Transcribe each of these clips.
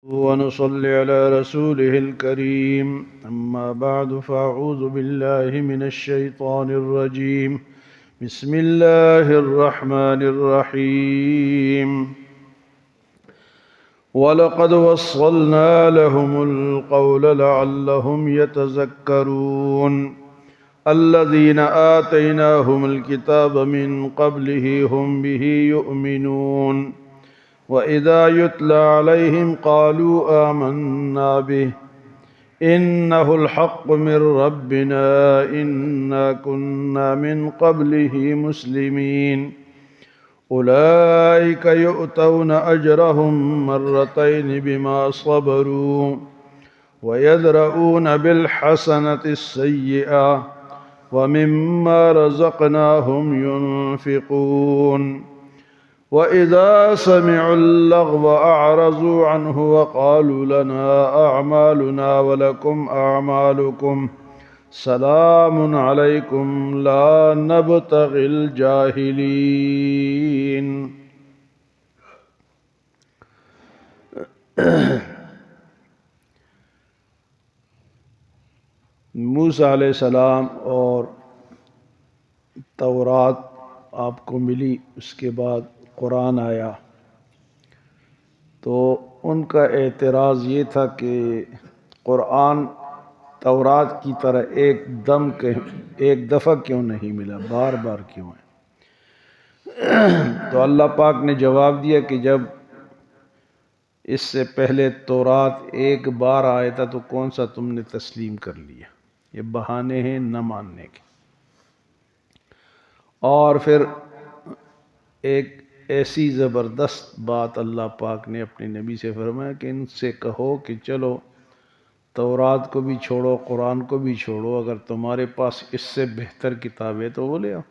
ونصلي على رسوله الكريم أما بعد فأعوذ بالله من الشيطان الرجيم بسم الله الرحمن الرحيم ولقد وصلنا لهم القول لعلهم يتذكرون الذين آتيناهم الكتاب من قبله هم به يؤمنون وإذا يتلى عليهم قالوا آمنا به إنه الحق من ربنا إنا كنا من قبله مسلمين أولئك يؤتون أجرهم مرتين بما صبروا ويدرؤون بالحسنة السيئة ومما رزقناهم ينفقون وإذا سمعوا اللغو أعرضوا عنه وقالوا لنا أعمالنا ولكم أعمالكم سلام عليكم لا نبتغي الجاهلين. موسیٰ علیہ السلام اور تورات آپ کو ملی، اس کے بعد قرآن آیا تو ان کا اعتراض یہ تھا کہ قرآن تورات کی طرح ایک دفعہ کیوں نہیں ملا، بار بار کیوں ہے؟ تو اللہ پاک نے جواب دیا کہ جب اس سے پہلے تورات ایک بار آیا تھا تو کون سا تم نے تسلیم کر لیا؟ یہ بہانے ہیں نہ ماننے کے۔ اور پھر ایک ایسی زبردست بات اللہ پاک نے اپنے نبی سے فرمایا کہ ان سے کہو کہ چلو تورات کو بھی چھوڑو، قرآن کو بھی چھوڑو، اگر تمہارے پاس اس سے بہتر کتاب ہے تو وہ لے آؤ،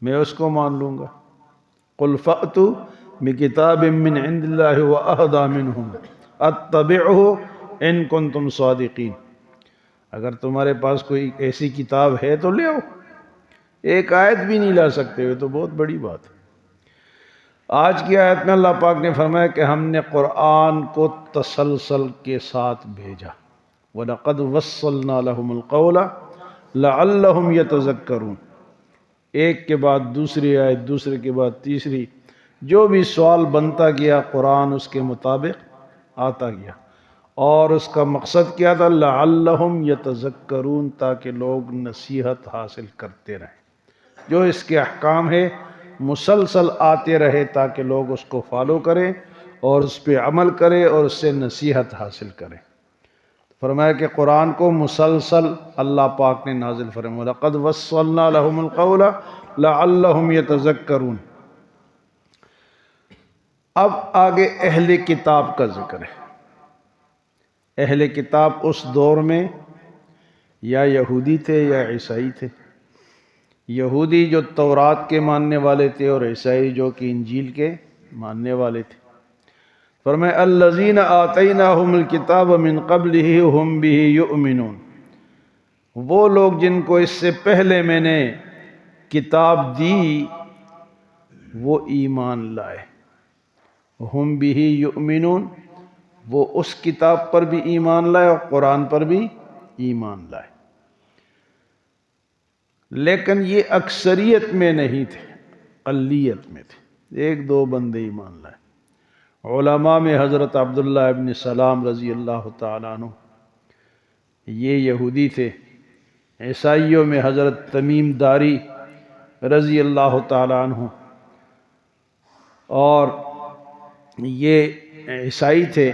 میں اس کو مان لوں گا۔ قل فأتوا بکتاب من عند اللہ وأہدی منہم اتبعہ ان کنتم صادقین، اگر تمہارے پاس کوئی ایسی کتاب ہے تو لے آؤ، ایک آیت بھی نہیں لا سکتے ہو تو بہت بڑی بات ہے۔ آج کی آیت میں اللہ پاک نے فرمایا کہ ہم نے قرآن کو تسلسل کے ساتھ بھیجا، وَلَقَدْ وَصَّلْنَا لَهُمُ الْقَوْلَ لَعَلَّهُمْ يَتَذَكَّرُونَ، ایک کے بعد دوسری آیت، دوسرے کے بعد تیسری، جو بھی سوال بنتا گیا قرآن اس کے مطابق آتا گیا، اور اس کا مقصد کیا تھا؟ لَعَلَّهُمْ يَتَذَكَّرُونَ، تاکہ لوگ نصیحت حاصل کرتے رہیں، جو اس کے احکام ہے مسلسل آتے رہے تاکہ لوگ اس کو فالو کریں اور اس پہ عمل کریں اور اس سے نصیحت حاصل کریں۔ فرمایا کہ قرآن کو مسلسل اللہ پاک نے نازل فرمایا، وَلَقَدْ وَصَّلْنَا لَهُمُ الْقَوْلَ لَعَلَّهُمْ يَتَذَكَّرُونَ۔ اب آگے اہل کتاب کا ذکر ہے۔ اہل کتاب اس دور میں یا یہودی تھے یا عیسائی تھے۔ یہودی جو تورات کے ماننے والے تھے اور عیسائی جو کہ انجیل کے ماننے والے تھے۔ فرمایا الذین آتیناہم الکتاب من قبلہ ہم بہ یؤمنون، وہ لوگ جن کو اس سے پہلے میں نے کتاب دی وہ ایمان لائے، ہم بہ یؤمنون، وہ اس کتاب پر بھی ایمان لائے اور قرآن پر بھی ایمان لائے، لیکن یہ اکثریت میں نہیں تھے، اقلیت میں تھے، ایک دو بندے ایمان لائے۔ علماء میں حضرت عبداللہ ابن سلام رضی اللہ تعالیٰ عنہ یہ یہودی تھے، عیسائیوں میں حضرت تمیم داری رضی اللہ تعالیٰ عنہ اور یہ عیسائی تھے،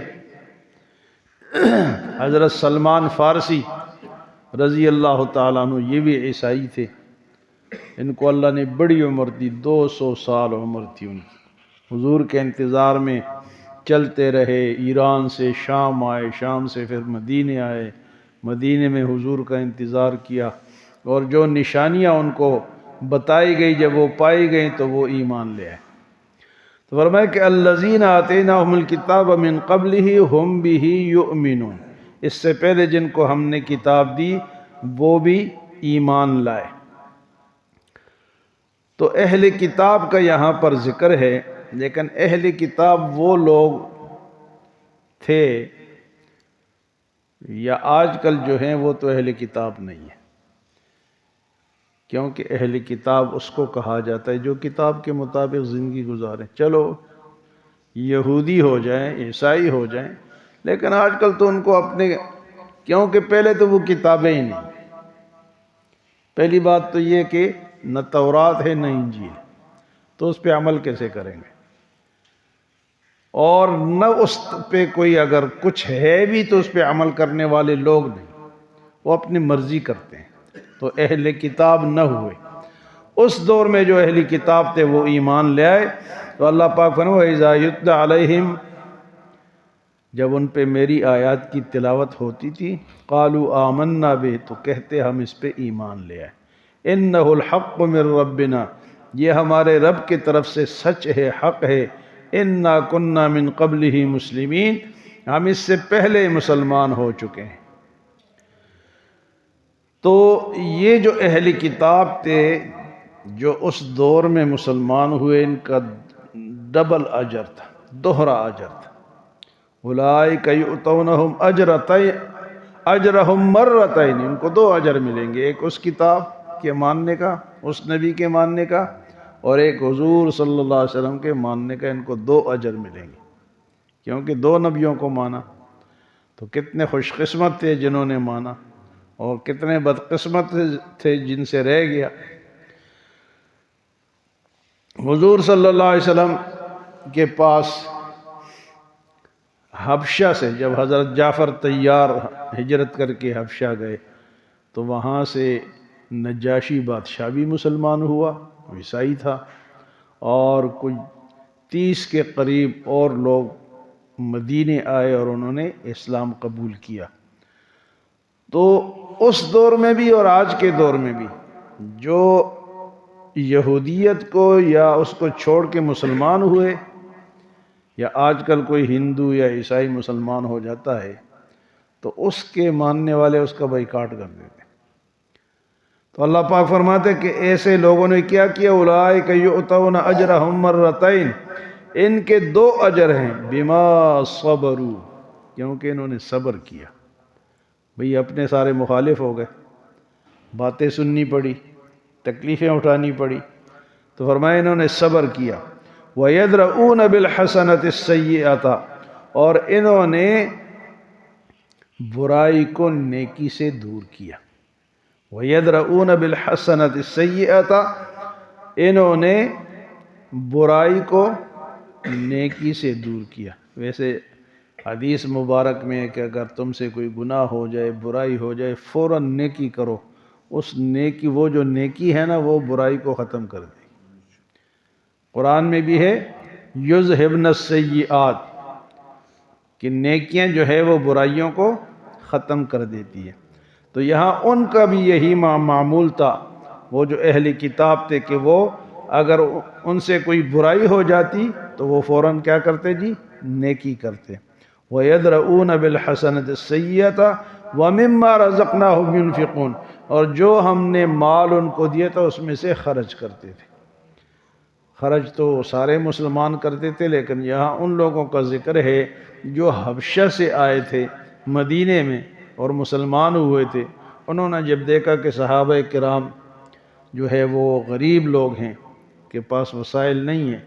حضرت سلمان فارسی رضی اللہ تعالیٰ عنہ یہ بھی عیسائی تھے، ان کو اللہ نے بڑی عمر دی، 200 سال عمر تھی ان کی، حضور کے انتظار میں چلتے رہے، ایران سے شام آئے، شام سے پھر مدینے آئے، مدینے میں حضور کا انتظار کیا، اور جو نشانیاں ان کو بتائی گئی جب وہ پائی گئیں تو وہ ایمان لے آئے۔ تو فرمایا کہ الذین آتیناہم الکتاب من قبلہ ہم بہ یؤمنون، اس سے پہلے جن کو ہم نے کتاب دی وہ بھی ایمان لائے۔ تو اہل کتاب کا یہاں پر ذکر ہے، لیکن اہل کتاب وہ لوگ تھے یا آج کل جو ہیں وہ تو اہل کتاب نہیں ہے، کیونکہ اہل کتاب اس کو کہا جاتا ہے جو کتاب کے مطابق زندگی گزارے۔ چلو یہودی ہو جائیں، عیسائی ہو جائیں، لیکن آج کل تو ان کو اپنے، کیونکہ پہلے تو وہ کتابیں ہی نہیں۔ پہلی بات تو یہ کہ نہ تورات ہے نہ انجیل، تو اس پہ عمل کیسے کریں گے؟ اور نہ اس پہ کوئی اگر کچھ ہے بھی تو اس پہ عمل کرنے والے لوگ نہیں، وہ اپنی مرضی کرتے ہیں، تو اہل کتاب نہ ہوئے۔ اس دور میں جو اہل کتاب تھے وہ ایمان لے آئے، تو اللہ پاک فرمایا وَإِذَا يُتْلَى عَلَيْهِمْ، جب ان پہ میری آیات کی تلاوت ہوتی تھی، قَالُوا آمَنَّا بِهِ، تو کہتے ہم اس پہ ایمان لے آئے، إِنَّهُ الْحَقُّ مِن رَبِّنَا، یہ ہمارے رب کی طرف سے سچ ہے، حق ہے، إِنَّا كُنَّا مِن قَبْلِهِ مُسْلِمِينَ، ہم اس سے پہلے مسلمان ہو چکے ہیں۔ تو یہ جو اہل کتاب تھے جو اس دور میں مسلمان ہوئے، ان کا ڈبل اجر تھا، دوہرا اجر تھا۔ اولئک یؤتونہم اجرہم مرتین، ان کو 2 اجر ملیں گے، ایک اس کتاب کے ماننے کا، اس نبی کے ماننے کا، اور ایک حضور صلی اللہ علیہ وسلم کے ماننے کا۔ ان کو 2 اجر ملیں گے، کیونکہ 2 نبیوں کو مانا۔ تو کتنے خوش قسمت تھے جنہوں نے مانا، اور کتنے بدقسمت تھے جن سے رہ گیا۔ حضور صلی اللہ علیہ وسلم کے پاس حبشہ سے جب حضرت جعفر طیار ہجرت کر کے حبشہ گئے، تو وہاں سے نجاشی بادشاہ بھی مسلمان ہوا، عیسائی تھا، اور کچھ 30 کے قریب اور لوگ مدینے آئے اور انہوں نے اسلام قبول کیا۔ تو اس دور میں بھی اور آج کے دور میں بھی جو یہودیت کو یا اس کو چھوڑ کے مسلمان ہوئے، یا آج کل کوئی ہندو یا عیسائی مسلمان ہو جاتا ہے تو اس کے ماننے والے اس کا بائیکاٹ کر دیتے۔ تو اللہ پاک فرماتے کہ ایسے لوگوں نے کیا کیا، اولئک یؤتون اجرہم مرتین، ان کے 2 اجر ہیں، بما صبروا، کیونکہ انہوں نے صبر کیا۔ بھئی اپنے سارے مخالف ہو گئے، باتیں سننی پڑی، تکلیفیں اٹھانی پڑی، تو فرمایا انہوں نے صبر کیا۔ وَيَدْرَؤُونَ بِالْحَسَنَةِ السَّيِّئَةَ، اور انہوں نے برائی کو نیکی سے دور کیا۔ وَيَدْرَؤُونَ بِالْحَسَنَةِ السَّيِّئَةَ، انہوں نے برائی کو نیکی سے دور کیا۔ ویسے حدیث مبارک میں ہے کہ اگر تم سے کوئی گناہ ہو جائے، برائی ہو جائے، فوراً نیکی کرو، اس نیکی، وہ جو نیکی ہے نا وہ برائی کو ختم کر دے۔ قرآن میں بھی ہے یذہبن السیئات، کہ نیکیاں جو ہے وہ برائیوں کو ختم کر دیتی ہے۔ تو یہاں ان کا بھی یہی معمول تھا، وہ جو اہل کتاب تھے، کہ وہ اگر ان سے کوئی برائی ہو جاتی تو وہ فوراً کیا کرتے جی؟ نیکی کرتے۔ وَيَدْرَؤُونَ بِالْحَسَنَةِ السَّيِّئَةَ وَمِمَّا رَزَقْنَاهُمْ يُنْفِقُونَ، اور جو ہم نے مال ان کو دیا تھا اس میں سے خرچ کرتے تھے۔ خرچ تو سارے مسلمان کرتے تھے، لیکن یہاں ان لوگوں کا ذکر ہے جو حبشہ سے آئے تھے مدینے میں اور مسلمان ہوئے تھے۔ انہوں نے جب دیکھا کہ صحابہ کرام جو ہے وہ غریب لوگ ہیں، کہ پاس وسائل نہیں ہیں،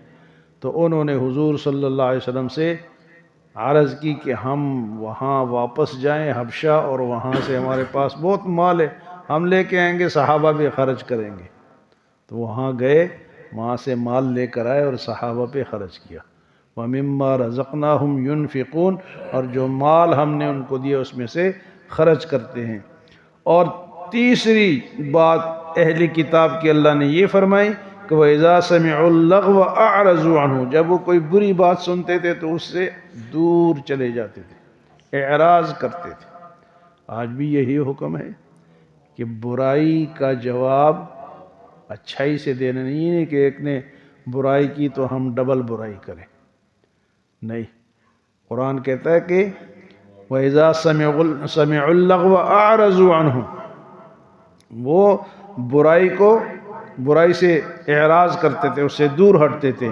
تو انہوں نے حضور صلی اللہ علیہ وسلم سے عرض کی کہ ہم وہاں واپس جائیں حبشہ، اور وہاں سے ہمارے پاس بہت مال ہے، ہم لے کے آئیں گے، صحابہ بھی خرچ کریں گے۔ تو وہاں گئے، وہاں سے مال لے کر آئے اور صحابہ پہ خرچ کیا۔ وَمِمَّا رَزَقْنَاهُمْ يُنْفِقُونَ، اور جو مال ہم نے ان کو دیا اس میں سے خرچ کرتے ہیں۔ اور تیسری بات اہل کتاب کی اللہ نے یہ فرمائی کہ وَإِذَا سَمِعُوا اللَّغْوَ أَعْرَضُوا عَنْهُ، جب وہ کوئی بری بات سنتے تھے تو اس سے دور چلے جاتے تھے، اعراض کرتے تھے۔ آج بھی یہی حکم ہے کہ برائی کا جواب اچھائی سے دینا نہیں ہے، کہ ایک نے برائی کی تو ہم ڈبل برائی کریں، نہیں۔ قرآن کہتا ہے کہ وَإِذَا سَمِعُوا اللَّغْوَ أَعْرَضُوا عَنْهُ، وہ برائی سے اعراض کرتے تھے، اس سے دور ہٹتے تھے۔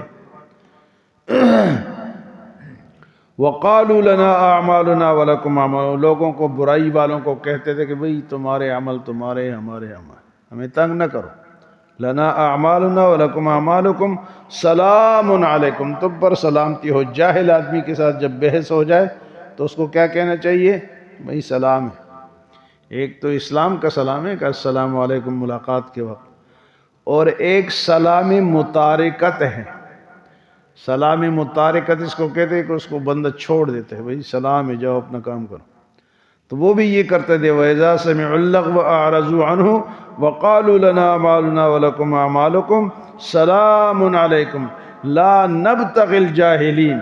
وقالوا لنا اعمالنا ولکم اعمالکم، لوگوں کو، برائی والوں کو کہتے تھے کہ بھئی تمہارے عمل تمہارے، ہمارے عمل، ہمیں تنگ نہ کرو. لنا اعمالنا ولکم اعمالکم سلام علیکم، تم پر سلامتی ہو. جاہل آدمی کے ساتھ جب بحث ہو جائے تو اس کو کیا کہنا چاہیے؟ بھئی سلام ہے. ایک تو اسلام کا سلام ہے کہ السلام علیکم ملاقات کے وقت، اور ایک سلام متارکت ہے. سلام متارکت اس کو کہتے ہیں کہ اس کو بندہ چھوڑ دیتا ہے، بھئی سلام ہے، جاؤ اپنا کام کرو. تو وہ بھی یہ کرتے تھے. وَإِذَا سَمِعُوا اللَّغْوَ أَعْرَضُوا عَنْهُ وَقَالُوا لَنَا أَعْمَالُنَا وَلَكُمْ أَعْمَالُكُمْ سَلَامٌ عَلَيْكُمْ لَا نَبْتَغِي الْجَاهِلِينَ،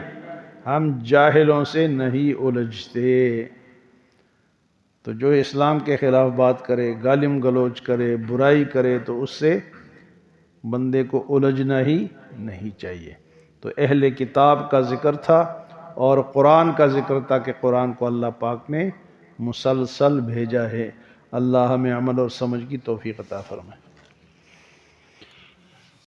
ہم جاہلوں سے نہیں الجھتے. تو جو اسلام کے خلاف بات کرے، گالم گلوچ کرے، برائی کرے، تو اس سے بندے کو الجھنا ہی نہیں چاہیے. تو اہل کتاب کا ذکر تھا اور قرآن کا ذکر تھا کہ قرآن کو اللہ پاک نے مسلسل بھیجا ہے. اللہ ہمیں عمل اور سمجھ کی توفیق عطا فرمائے.